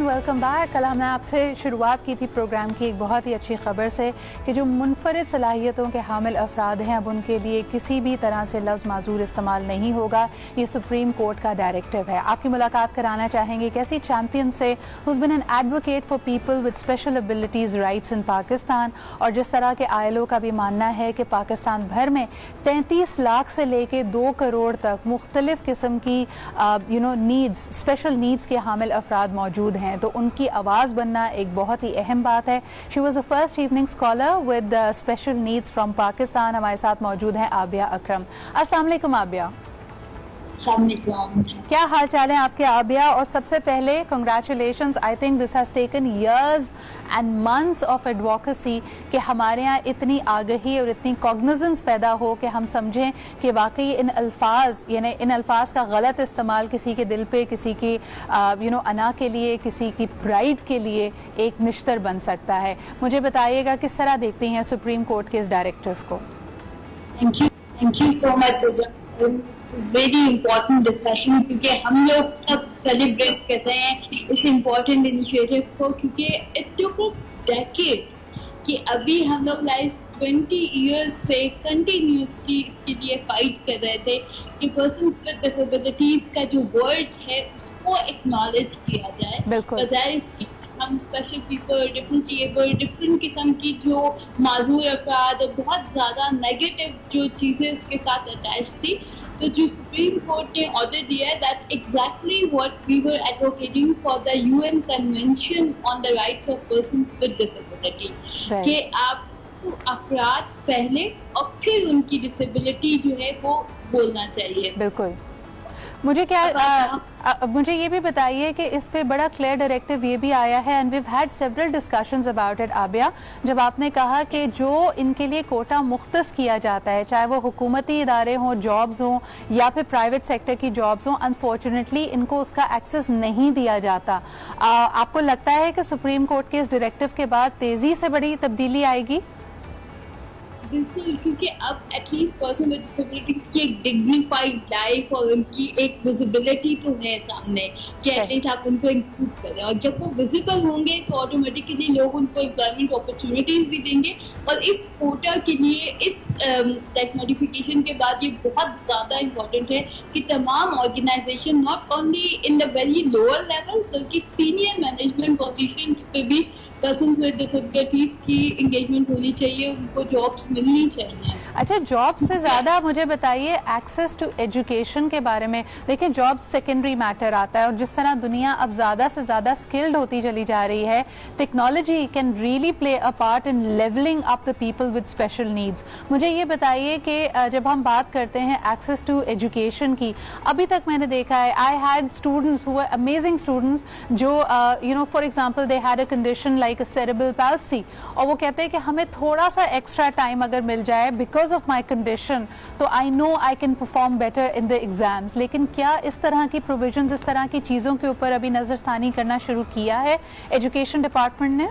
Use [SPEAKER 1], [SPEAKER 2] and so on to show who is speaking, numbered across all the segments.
[SPEAKER 1] And welcome back. कल हमने आपसे शुरुआत की थी प्रोग्राम की एक बहुत ही अच्छी खबर से कि जो मुनफरिद सलाहियतों के हामिल अफराद हैं अब उनके लिए किसी भी तरह से लफ्ज़ माजूर इस्तेमाल नहीं होगा। ये सुप्रीम कोर्ट का डायरेक्टिव है। आपकी मुलाकात कराना चाहेंगे एक ऐसी चैम्पियन से who's been an advocate for people with special abilities rights in Pakistan, और जिस तरह के ILO का भी मानना है कि पाकिस्तान भर में 33 लाख से लेके 2 करोड़ तक मुख्तलिफ किस्म की नीड्स, स्पेशल नीड्स के हामिल अफराद मौजूद हैं, तो उनकी आवाज़ बनना एक बहुत ही अहम बात है। She was the first evening scholar with special needs from Pakistan. हमारे साथ मौजूद हैं आबिया अकरम। अस्सलाम वालेकुम आबिया। क्या हाल चाल है आपके आबिया? और सबसे पहले congratulations, I think this has taken years and months of advocacy कि हमारे यहाँ इतनी आगही और इतनी कॉग्निजेंस पैदा हो कि हम समझें कि वाकई इन अल्फाज का गलत इस्तेमाल किसी के दिल पे, किसी की अना के लिए, किसी की प्राइड के लिए एक निश्तर बन सकता है। मुझे बताइएगा किस तरह देखती हैं सुप्रीम कोर्ट के इस डायरेक्टिव को?
[SPEAKER 2] Thank you so much. It's very important discussion क्योंकि हम लोग सब सेलिब्रेट करते हैं इस इम्पोर्टेंट इनिशिएटिव को, क्योंकि इट टुक अस डेकेड्स कि अभी हम लोग लास्ट 20 इयर्स से कंटिन्यूसली इसके लिए फाइट कर रहे थे कि पर्सन्स विद डिसेबिलिटीज का जो वर्ड है उसको एक्नॉलेज किया जाए, बजाय इसकी हम special people, different able, different किस्म की जो माजूर अफराद और बहुत ज़्यादा नेगेटिव जो चीज़ें उसके साथ अटैच थी। तो जो सुप्रीम कोर्ट ने ऑर्डर दिया है that exactly what we were advocating for the UN convention on the rights of persons with disability, कि आप अफराद पहले और फिर उनकी डिसेबिलिटी जो है वो बोलना चाहिए।
[SPEAKER 1] बिल्कुल। मुझे मुझे ये भी बताइए कि इस पे बड़ा क्लियर डायरेक्टिव ये भी आया है and we have had several discussions about it Abiya, जब आपने कहा कि जो इनके लिए कोटा मुख्तस किया जाता है, चाहे वो हुकूमती इदारे हों, जॉब्स हों या फिर प्राइवेट सेक्टर की जॉब्स हों, अनफॉर्चुनेटली इनको उसका एक्सेस नहीं दिया जाता। आपको लगता है कि सुप्रीम कोर्ट के इस डायरेक्टिव के बाद तेज़ी से बड़ी तब्दीली आएगी?
[SPEAKER 2] बिल्कुल, क्योंकि अब एटलीस्ट पर्सन विद डिसेबिलिटीज की एक डिग्निफाइड लाइफ और उनकी एक विजिबिलिटी तो है सामने कि एटलीस्ट आप उनको इंक्लूड करें, और जब वो विजिबल होंगे तो ऑटोमेटिकली लोग उनको एम्प्लॉयमेंट अपॉर्चुनिटीज भी देंगे। और इस कोटा के लिए इस टेक नोटिफिकेशन के बाद ये बहुत ज़्यादा इम्पोर्टेंट है कि तमाम organisation not only in the very lower level बल्कि सीनियर मैनेजमेंट पोजीशन पे भी पर्सन्स विद डिसेबिलिटीज की एंगेजमेंट होनी चाहिए, उनको जॉब्स मिलनी चाहिए।
[SPEAKER 1] अच्छा, जॉब से ज़्यादा मुझे बताइए एक्सेस टू एजुकेशन के बारे में। देखिए, जॉब सेकेंडरी मैटर आता है, और जिस तरह दुनिया अब ज़्यादा से ज़्यादा स्किल्ड होती चली जा रही है, technology can really play a part in levelling up the people with special needs. मुझे ये बताइए कि जब हम बात करते हैं एक्सेस टू एजुकेशन की, अभी तक मैंने देखा है I had students who were amazing students जो for example they had a condition like cerebral palsy, और वो कहते हैं कि हमें थोड़ा सा एक्स्ट्रा टाइम अगर मिल जाए बिकॉज ऑफ माई कंडीशन तो I know I can perform better in the exams. लेकिन क्या इस तरह की प्रोविजंस, इस तरह की चीज़ों के ऊपर अभी नज़रसानी करना शुरू किया है एजुकेशन डिपार्टमेंट ने?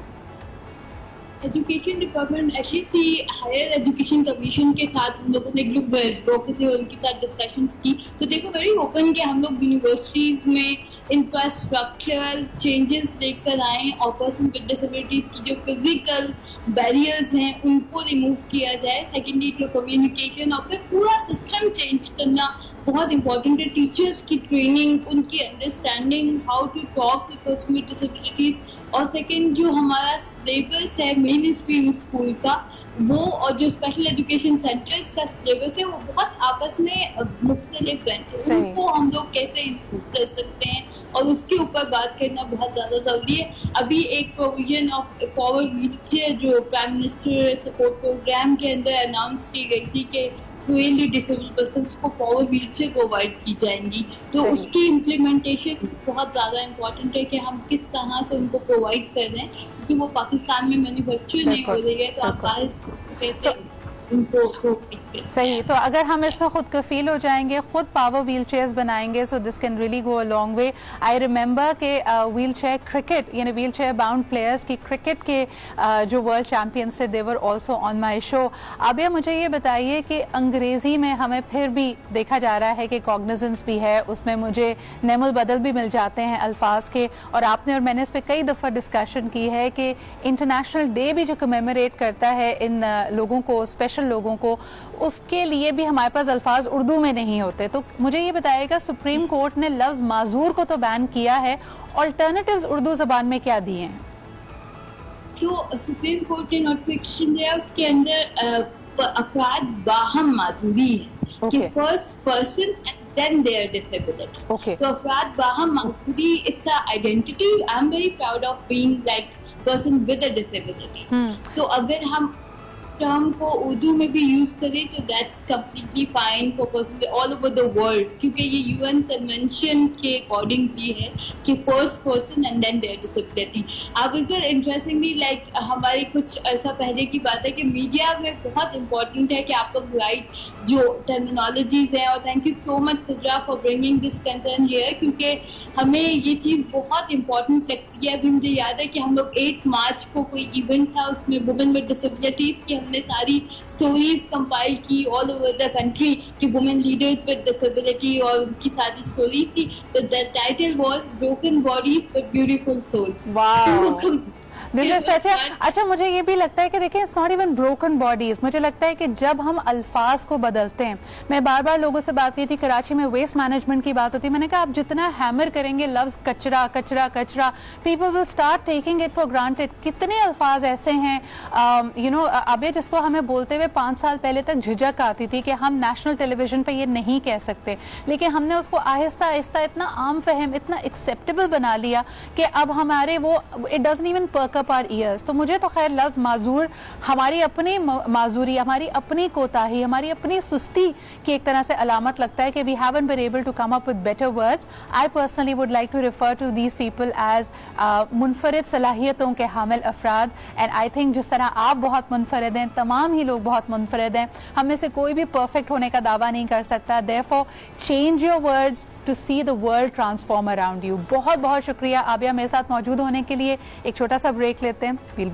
[SPEAKER 2] Education department HEC higher education commission के साथ हम लोगों ने ग्रुप एडवोकेसी और उनके साथ डिस्कशंस की, तो देखो वेरी ओपन कि हम लोग यूनिवर्सिटीज़ में इंफ्रास्ट्रक्चरल चेंजेस लेकर आएँ और पर्सन विद डिसेबिलिटीज़ की जो फिजिकल बैरियर्स हैं उनको रिमूव किया जाए। सेकेंडली जो कम्युनिकेशन और फिर पूरा सिस्टम चेंज करना बहुत इंपॉर्टेंट है। टीचर्स की ट्रेनिंग, उनकी understanding how to talk with person with disabilities, और सेकंड जो हमारा सिलेबस है मेन स्ट्रीम स्कूल का वो, और जो स्पेशल एजुकेशन सेंटर्स का सिलेबस है वो बहुत आपस में मुख्तलिफ है, तो उनको हम लोग कैसे इम्प्रूव कर सकते हैं और उसके ऊपर बात करना बहुत ज़्यादा ज़रूरी है। अभी एक प्रोविजन ऑफ पावर व्हीलचेयर जो प्राइम मिनिस्टर सपोर्ट प्रोग्राम के अंदर अनाउंस की गई थी कि फ्यूली डिसेबल पर्सन्स को पावर व्हीलचेयर प्रोवाइड की जाएंगी, तो उसकी इम्प्लीमेंटेशन बहुत ज़्यादा इम्पोर्टेंट है कि हम किस तरह से उनको प्रोवाइड कर रहे हैं, क्योंकि वो पाकिस्तान में मैन्युफैक्चर नहीं हो रही है, तो आप बाहर कैसे उनको
[SPEAKER 1] صحیح. تو اگر ہم اس میں خود کفیل ہو جائیں گے, خود پاور ویل چیئرز بنائیں گے, so this can really go a long way. I remember کہ ویل چیئر کرکٹ, یعنی ویل چیئر باؤنڈ پلیئرز کی کرکٹ کے جو ورلڈ چیمپئنس تھے, دے ور آلسو آن مائی شو. اب یہ مجھے یہ بتائیے کہ انگریزی میں ہمیں پھر بھی دیکھا جا رہا ہے کہ کاگنیزنس بھی ہے, اس میں مجھے نعم البدل بھی مل جاتے ہیں الفاظ کے, اور آپ نے اور میں نے اس پہ کئی دفعہ ڈسکشن کی ہے کہ انٹرنیشنل ڈے بھی جو کمیموریٹ کرتا ہے ان لوگوں کو, اسپیشل لوگوں کو, اس کے لیے بھی ہمارے پاس الفاظ اردو میں نہیں ہوتے. تو مجھے یہ بتائیے گا, سپریم کورٹ نے لفظ معذور کو تو بین کیا ہے, آلٹرنیٹیوز اردو زبان میں کیا دیے ہیں؟
[SPEAKER 2] جو سپریم کورٹ نے نوٹیفیکیشن دیا اس کے اندر افراد باہم معذوری ہے کہ first person and then their disability. تو افراد باہم معذوری, it's a identity. I am very proud of being like person with a disability. تو اگر ہم ٹرم کو اردو میں بھی یوز کریں تو that's completely fine for all over the world, کیونکہ یہ یو این کنونشن کے اکارڈنگ بھی ہے کہ first person and then their disability. اب اگر انٹرسٹنگلی لائک ہماری کچھ عرصہ پہلے کی بات ہے کہ میڈیا میں بہت امپورٹنٹ ہے کہ آپ لوگ رائٹ جو ٹرمینالوجیز ہیں, اور thank you so much Sidra for bringing this concern here, کیونکہ ہمیں یہ چیز بہت امپورٹنٹ لگتی ہے. ابھی مجھے یاد ہے کہ ہم لوگ 8 مارچ کو کوئی ایونٹ تھا, اس میں وومن ود ڈسیبلٹیز کی ہم نے ساری اسٹوریز کمپائل کی آل اوور دا کنٹری کہ وومن لیڈرز ود ڈسیبلٹی, اور ان کی ساری اسٹوریز تھی. تو the title was broken bodies but beautiful souls.
[SPEAKER 1] اچھا, مجھے یہ بھی لگتا ہے کہ دیکھیں it's not even broken bodies. مجھے لگتا ہے کہ جب ہم الفاظ کو بدلتے ہیں, میں بار بار لوگوں سے بات کی تھی, کراچی میں ویسٹ مینجمنٹ کی بات ہوتی, میں نے کہا آپ جتنا ہیمر کریں گے لفظ کچرا کچرا کچرا, people will start taking it for granted. کتنے الفاظ ایسے ہیں یو نو ابھی جس کو ہمیں بولتے ہوئے 5 سال پہلے تک جھجک آتی تھی کہ ہم نیشنل ٹیلی ویژن پہ یہ نہیں کہہ سکتے, لیکن ہم نے اس کو آہستہ آہستہ اتنا عام فہم, اتنا ایکسیپٹیبل بنا لیا کہ اب ہمارے وہ اٹ ڈزنٹ ایون پرک اپ آور ایئرز. تو مجھے تو خیر لفظ معذور ہماری اپنی معذوری, ہماری اپنی کوتاہی, ہماری اپنی سستی کی ایک طرح سے علامت لگتا ہے کہ we haven't been able to come up with better words. I personally would like to refer to these people as منفرد صلاحیتوں کے حامل افراد, and I think جس طرح آپ بہت منفرد ہیں, تمام ہی لوگ بہت منفرد ہیں, ہم میں سے کوئی بھی پرفیکٹ ہونے کا دعویٰ نہیں کر سکتا. Therefore change your words to see the world transform around you. بہت بہت شکریہ عابیہ میرے ساتھ موجود ہونے کے لیے. ایک چھوٹا سا بریک لیتے ہیں.